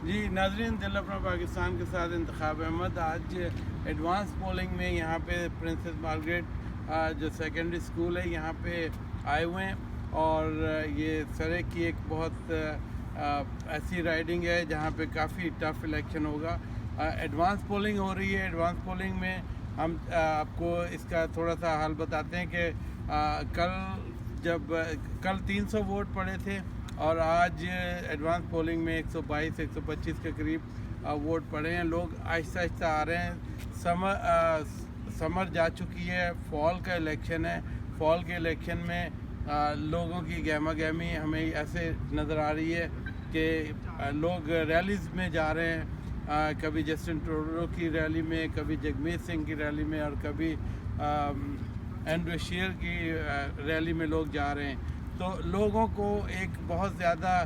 جی ناظرین، دل اپنا پاکستان کے ساتھ انتخاب احمد آج ایڈوانس پولنگ میں یہاں پہ پرنسس مارگریٹ جو سیکنڈری اسکول ہے یہاں پہ آئے ہوئے ہیں، اور یہ سرے کی ایک بہت ایسی رائڈنگ ہے جہاں پہ کافی ٹف الیکشن ہوگا. ایڈوانس پولنگ ہو رہی ہے. ایڈوانس پولنگ میں ہم آپ کو اس کا تھوڑا سا حال بتاتے ہیں کہ کل 300 ووٹ پڑے تھے اور آج ایڈوانس پولنگ میں 122 125 کے قریب ووٹ پڑے ہیں. لوگ آہستہ آہستہ آ رہے ہیں. سمر جا چکی ہے، فال کا الیکشن ہے. فال کے الیکشن میں لوگوں کی گہما گہمی ہمیں ایسے نظر آ رہی ہے کہ لوگ ریلیز میں جا رہے ہیں، کبھی جسٹن ٹروڈو کی ریلی میں، کبھی جگمیت سنگھ کی ریلی میں، اور کبھی اینڈریو شیئر کی ریلی میں لوگ جا رہے ہیں. تو لوگوں کو ایک بہت زیادہ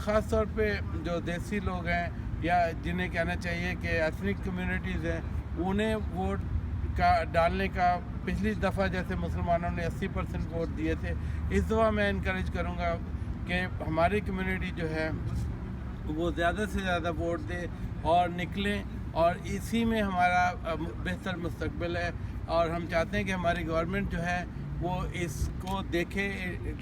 خاص طور پہ جو دیسی لوگ ہیں یا جنہیں کہنا چاہیے کہ ایتھنک کمیونٹیز ہیں، انہیں ووٹ کا ڈالنے کا پچھلی دفعہ جیسے مسلمانوں نے 80% ووٹ دیے تھے، اس دفعہ میں انکریج کروں گا کہ ہماری کمیونٹی جو ہے وہ زیادہ سے زیادہ ووٹ دے اور نکلیں، اور اسی میں ہمارا بہتر مستقبل ہے. اور ہم چاہتے ہیں کہ ہماری گورنمنٹ جو ہے وہ اس کو دیکھے.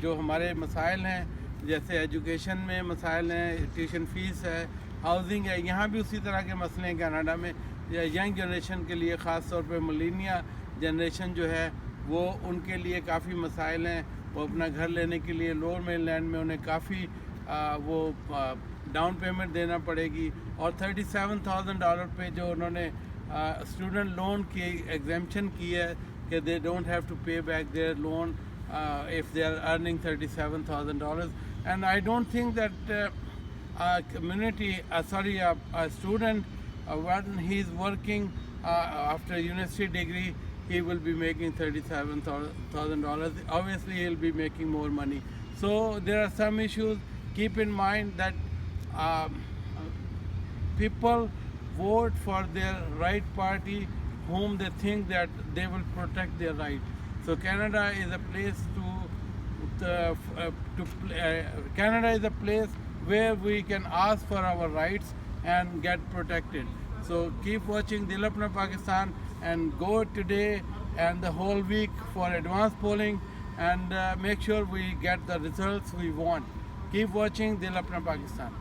جو ہمارے مسائل ہیں جیسے ایجوکیشن میں مسائل ہیں، ٹیوشن فیس ہے، ہاؤسنگ ہے، یہاں بھی اسی طرح کے مسئلے ہیں. کینیڈا میں ینگ جنریشن کے لیے، خاص طور پہ ملینیا جنریشن جو ہے وہ ان کے لیے کافی مسائل ہیں. وہ اپنا گھر لینے کے لیے لوور مین لینڈ میں انہیں کافی وہ ڈاؤن پیمنٹ دینا پڑے گی، اور $37,000 پہ جو انہوں نے اسٹوڈنٹ لون کی ایگزیمپشن کی ہے کہ they don't have to pay back their loan if they are earning $37,000. And I don't think that a student when he is working after university degree, he will be making $37,000. Obviously he will be making more money. So there are some issues. Keep in mind that people vote for their right party whom they think that they will protect their right. So Canada is a place Canada is a place where we can ask for our rights and get protected. So keep watching Dil Apna Pakistan and go today and the whole week for advance polling, and make sure we get the results we want. Keep watching Dil Apna Pakistan.